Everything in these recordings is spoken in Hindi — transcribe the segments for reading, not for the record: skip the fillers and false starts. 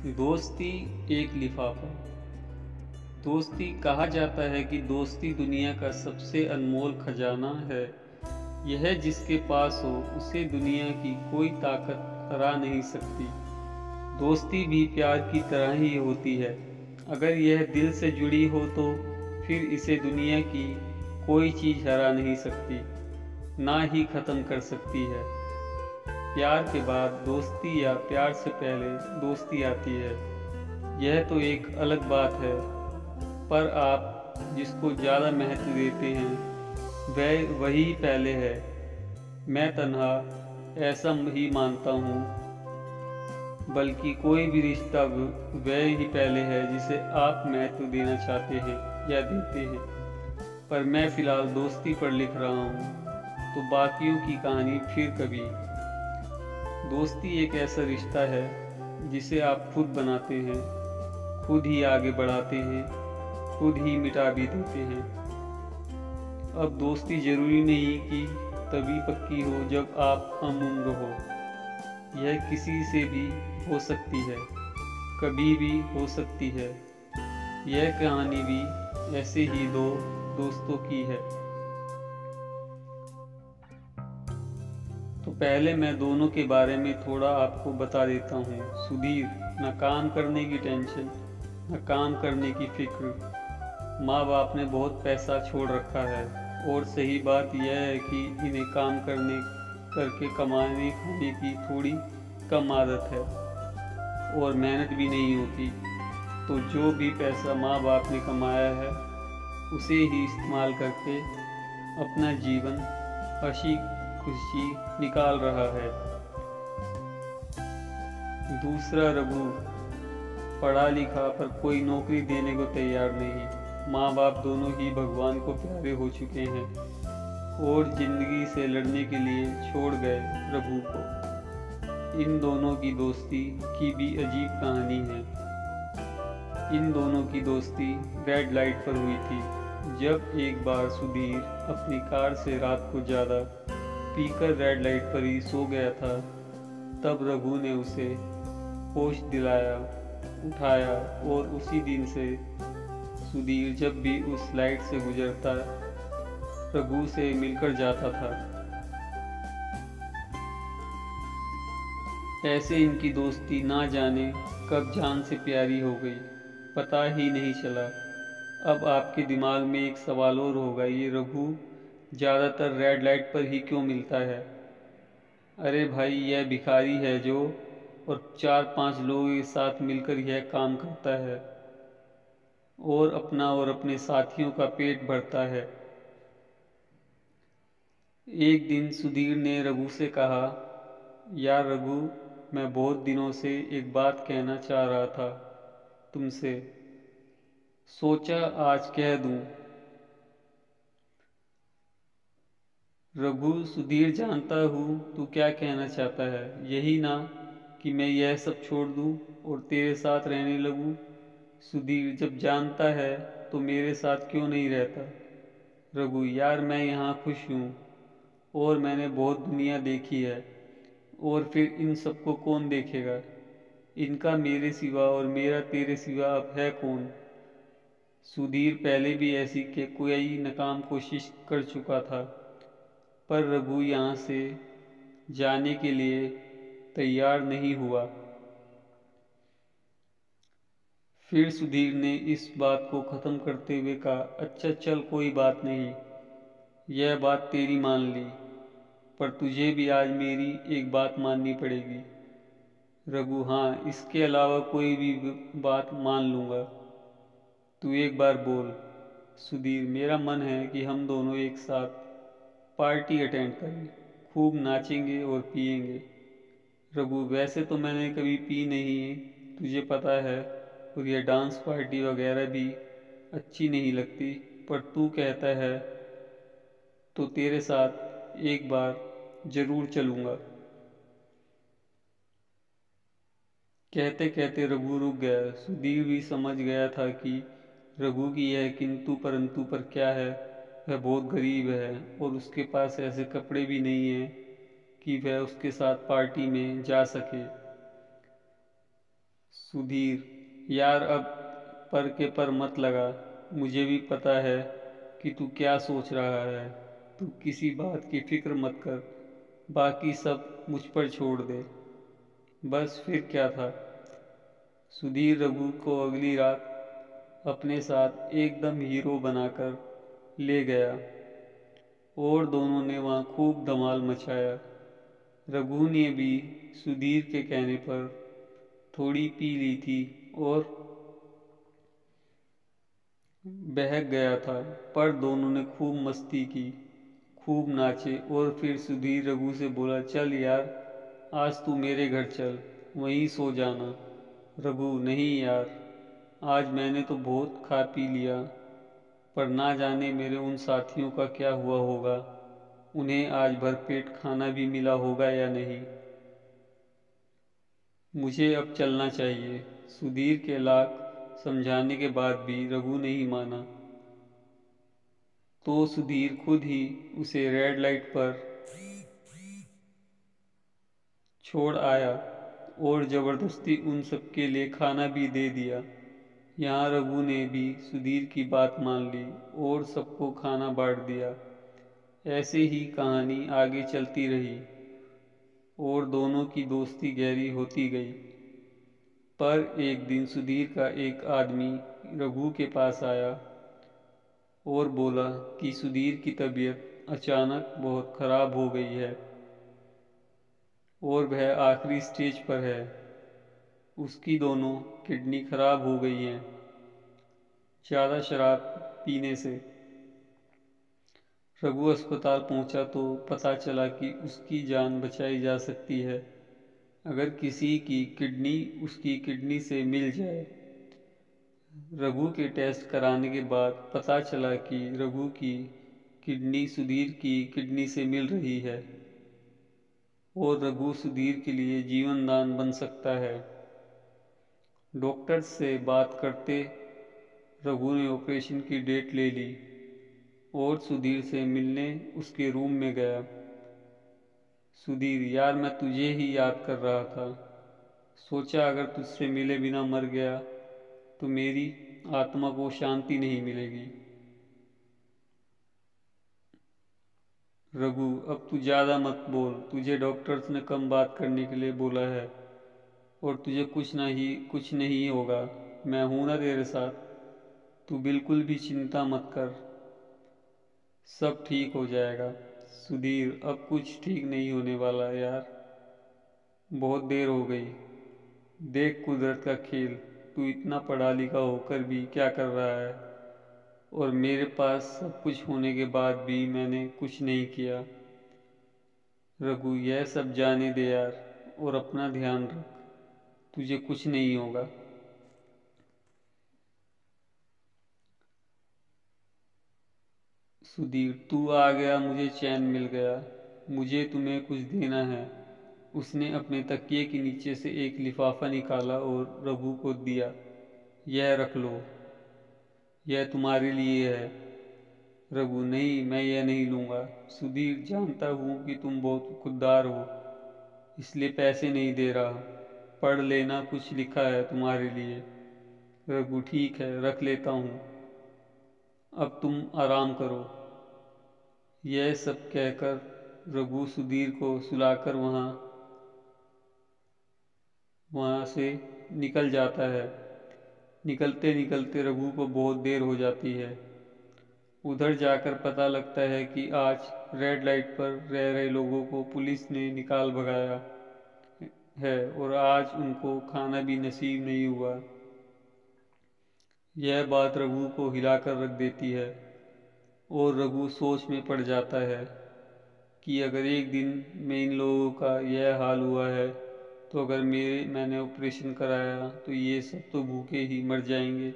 दोस्ती एक लिफाफा। दोस्ती कहा जाता है कि दोस्ती दुनिया का सबसे अनमोल खजाना है। यह जिसके पास हो उसे दुनिया की कोई ताकत हरा नहीं सकती। दोस्ती भी प्यार की तरह ही होती है। अगर यह दिल से जुड़ी हो तो फिर इसे दुनिया की कोई चीज़ हरा नहीं सकती, ना ही ख़त्म कर सकती है। प्यार के बाद दोस्ती या प्यार से पहले दोस्ती आती है, यह तो एक अलग बात है। पर आप जिसको ज़्यादा महत्व देते हैं वह वही पहले है। मैं तन्हा ऐसा ही मानता हूँ, बल्कि कोई भी रिश्ता वह ही पहले है जिसे आप महत्व देना चाहते हैं या देते हैं। पर मैं फ़िलहाल दोस्ती पर लिख रहा हूँ, तो बाकियों की कहानी फिर कभी। दोस्ती एक ऐसा रिश्ता है जिसे आप खुद बनाते हैं, खुद ही आगे बढ़ाते हैं, खुद ही मिटा भी देते हैं। अब दोस्ती जरूरी नहीं कि तभी पक्की हो जब आप हम उम्र हो। यह किसी से भी हो सकती है, कभी भी हो सकती है। यह कहानी भी ऐसे ही दो दोस्तों की है। तो पहले मैं दोनों के बारे में थोड़ा आपको बता देता हूँ। सुधीर, न काम करने की टेंशन, न काम करने की फिक्र। माँ बाप ने बहुत पैसा छोड़ रखा है, और सही बात यह है कि इन्हें काम करके कमाने खाने की थोड़ी कम आदत है, और मेहनत भी नहीं होती। तो जो भी पैसा माँ बाप ने कमाया है उसे ही इस्तेमाल करके अपना जीवन हंसी खुशी निकाल रहा है। दूसरा रघु, पढ़ा लिखा पर कोई नौकरी देने को तैयार नहीं। माँ बाप दोनों ही भगवान को प्यारे हो चुके हैं और जिंदगी से लड़ने के लिए छोड़ गए रघु को। इन दोनों की दोस्ती की भी अजीब कहानी है। इन दोनों की दोस्ती रेड लाइट पर हुई थी। जब एक बार सुधीर अपनी कार से रात को ज़्यादा पीकर रेड लाइट पर ही सो गया था, तब रघु ने उसे होश दिलाया, उठाया, और उसी दिन से सुधीर जब भी उस लाइट से गुजरता रघु से मिलकर जाता था। ऐसे इनकी दोस्ती ना जाने कब जान से प्यारी हो गई, पता ही नहीं चला। अब आपके दिमाग में एक सवाल और होगा, ये रघु ज़्यादातर रेड लाइट पर ही क्यों मिलता है? अरे भाई, यह भिखारी है जो, और 4-5 लोगों के साथ मिलकर यह काम करता है और अपना और अपने साथियों का पेट भरता है। एक दिन सुधीर ने रघु से कहा, यार रघु, मैं बहुत दिनों से एक बात कहना चाह रहा था तुमसे, सोचा आज कह दूं। रघु, सुधीर, जानता हूँ तू क्या कहना चाहता है, यही ना कि मैं यह सब छोड़ दूँ और तेरे साथ रहने लगूँ। सुधीर, जब जानता है तो मेरे साथ क्यों नहीं रहता? रघु, यार मैं यहाँ खुश हूँ और मैंने बहुत दुनिया देखी है, और फिर इन सबको कौन देखेगा? इनका मेरे सिवा और मेरा तेरे सिवा अब है कौन? सुधीर पहले भी ऐसी के कोई नाकाम कोशिश कर चुका था, पर रघु यहाँ से जाने के लिए तैयार नहीं हुआ। फिर सुधीर ने इस बात को ख़त्म करते हुए कहा, अच्छा चल कोई बात नहीं, यह बात तेरी मान ली, पर तुझे भी आज मेरी एक बात माननी पड़ेगी। रघु, हाँ, इसके अलावा कोई भी बात मान लूँगा, तू एक बार बोल। सुधीर, मेरा मन है कि हम दोनों एक साथ पार्टी अटेंड करें, खूब नाचेंगे और पिएंगे। रघु, वैसे तो मैंने कभी पी नहीं है, तुझे पता है, और यह डांस पार्टी वगैरह भी अच्छी नहीं लगती, पर तू कहता है तो तेरे साथ एक बार जरूर चलूँगा। कहते कहते रघु रुक गया। सुधीर भी समझ गया था कि रघु की यह किंतु परंतु पर क्या है, वह बहुत गरीब है और उसके पास ऐसे कपड़े भी नहीं हैं कि वह उसके साथ पार्टी में जा सके। सुधीर, यार अब पर के पर मत लगा। मुझे भी पता है कि तू क्या सोच रहा है। तू किसी बात की फिक्र मत कर, बाकी सब मुझ पर छोड़ दे। बस फिर क्या था। सुधीर रघु को अगली रात अपने साथ एकदम हीरो बनाकर ले गया और दोनों ने वहाँ खूब धमाल मचाया। रघु ने भी सुधीर के कहने पर थोड़ी पी ली थी और बहक गया था, पर दोनों ने खूब मस्ती की, खूब नाचे। और फिर सुधीर रघु से बोला, चल यार, आज तू मेरे घर चल, वहीं सो जाना। रघु, नहीं यार, आज मैंने तो बहुत खा पी लिया, पर ना जाने मेरे उन साथियों का क्या हुआ होगा। उन्हें आज भरपेट खाना भी मिला होगा या नहीं। मुझे अब चलना चाहिए। सुधीर के लाख समझाने के बाद भी रघु नहीं माना, तो सुधीर खुद ही उसे रेड लाइट पर छोड़ आया और जबरदस्ती उन सबके लिए खाना भी दे दिया। यहाँ रघु ने भी सुधीर की बात मान ली और सबको खाना बांट दिया। ऐसे ही कहानी आगे चलती रही और दोनों की दोस्ती गहरी होती गई। पर एक दिन सुधीर का एक आदमी रघु के पास आया और बोला कि सुधीर की तबीयत अचानक बहुत खराब हो गई है और वह आखिरी स्टेज पर है। उसकी दोनों किडनी खराब हो गई हैं ज़्यादा शराब पीने से। रघु अस्पताल पहुंचा तो पता चला कि उसकी जान बचाई जा सकती है अगर किसी की किडनी उसकी किडनी से मिल जाए। रघु के टेस्ट कराने के बाद पता चला कि रघु की किडनी सुधीर की किडनी से मिल रही है और रघु सुधीर के लिए जीवन दान बन सकता है। डॉक्टर से बात करते रघु ने ऑपरेशन की डेट ले ली और सुधीर से मिलने उसके रूम में गया। सुधीर, यार मैं तुझे ही याद कर रहा था। सोचा अगर तुझसे मिले बिना मर गया तो मेरी आत्मा को शांति नहीं मिलेगी। रघु, अब तू ज़्यादा मत बोल। तुझे डॉक्टर्स ने कम बात करने के लिए बोला है और तुझे कुछ नहीं होगा। मैं हूं ना तेरे साथ। तू बिल्कुल भी चिंता मत कर, सब ठीक हो जाएगा। सुधीर, अब कुछ ठीक नहीं होने वाला यार, बहुत देर हो गई। देख कुदरत का खेल, तू इतना पढ़ा लिखा होकर भी क्या कर रहा है और मेरे पास सब कुछ होने के बाद भी मैंने कुछ नहीं किया। रघु, यह सब जाने दे यार और अपना ध्यान रख, तुझे कुछ नहीं होगा। सुधीर, तू आ गया, मुझे चैन मिल गया। मुझे तुम्हें कुछ देना है। उसने अपने तकिए के नीचे से एक लिफाफा निकाला और रघु को दिया। यह रख लो, यह तुम्हारे लिए है। रघु, नहीं, मैं यह नहीं लूँगा। सुधीर, जानता हूँ कि तुम बहुत खुददार हो, इसलिए पैसे नहीं दे रहा। पढ़ लेना, कुछ लिखा है तुम्हारे लिए। रघु, ठीक है, रख लेता हूँ। अब तुम आराम करो। यह सब कहकर रघु सुधीर को सुलाकर वहाँ वहाँ से निकल जाता है। निकलते निकलते रघु को बहुत देर हो जाती है। उधर जाकर पता लगता है कि आज रेड लाइट पर रह रहे लोगों को पुलिस ने निकाल भगाया है और आज उनको खाना भी नसीब नहीं हुआ। यह बात रघु को हिलाकर रख देती है और रघु सोच में पड़ जाता है कि अगर एक दिन में इन लोगों का यह हाल हुआ है तो अगर मैंने ऑपरेशन कराया तो ये सब तो भूखे ही मर जाएंगे।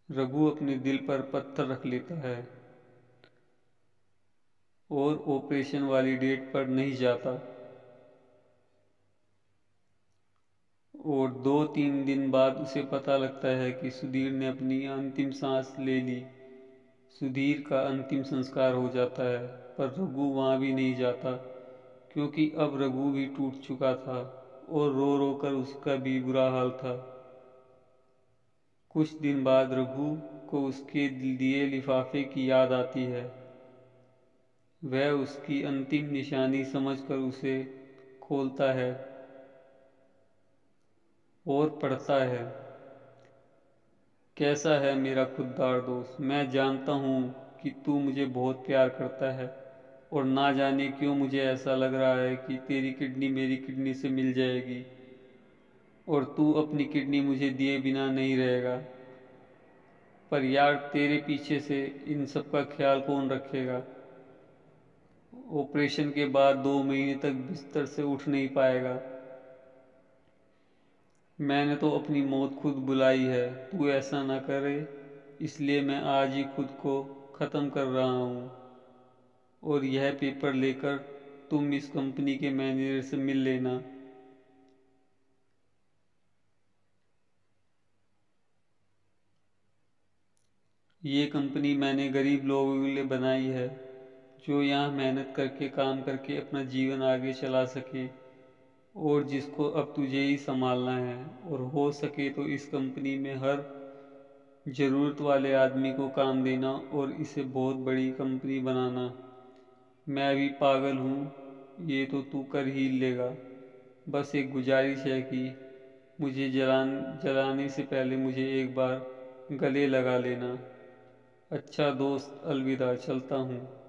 रघु अपने दिल पर पत्थर रख लेता है और ऑपरेशन वाली डेट पर नहीं जाता। और 2-3 दिन बाद उसे पता लगता है कि सुधीर ने अपनी अंतिम सांस ले ली। सुधीर का अंतिम संस्कार हो जाता है, पर रघु वहाँ भी नहीं जाता क्योंकि अब रघु भी टूट चुका था और रो रो कर उसका भी बुरा हाल था। कुछ दिन बाद रघु को उसके दिए लिफाफे की याद आती है। वह उसकी अंतिम निशानी समझकर उसे खोलता है और पढ़ता है। कैसा है मेरा खुददार दोस्त, मैं जानता हूँ कि तू मुझे बहुत प्यार करता है और ना जाने क्यों मुझे ऐसा लग रहा है कि तेरी किडनी मेरी किडनी से मिल जाएगी और तू अपनी किडनी मुझे दिए बिना नहीं रहेगा। पर यार तेरे पीछे से इन सब का ख्याल कौन रखेगा? ऑपरेशन के बाद 2 महीने तक बिस्तर से उठ नहीं पाएगा। मैंने तो अपनी मौत खुद बुलाई है, तू ऐसा ना करे, इसलिए मैं आज ही खुद को ख़त्म कर रहा हूँ। और यह पेपर लेकर तुम इस कंपनी के मैनेजर से मिल लेना। ये कंपनी मैंने गरीब लोगों के लिए बनाई है, जो यहाँ मेहनत करके काम करके अपना जीवन आगे चला सके, और जिसको अब तुझे ही संभालना है। और हो सके तो इस कंपनी में हर ज़रूरत वाले आदमी को काम देना और इसे बहुत बड़ी कंपनी बनाना। मैं भी पागल हूँ, ये तो तू कर ही लेगा। बस एक गुजारिश है कि मुझे जलाने से पहले मुझे एक बार गले लगा लेना। अच्छा दोस्त, अलविदा, चलता हूँ।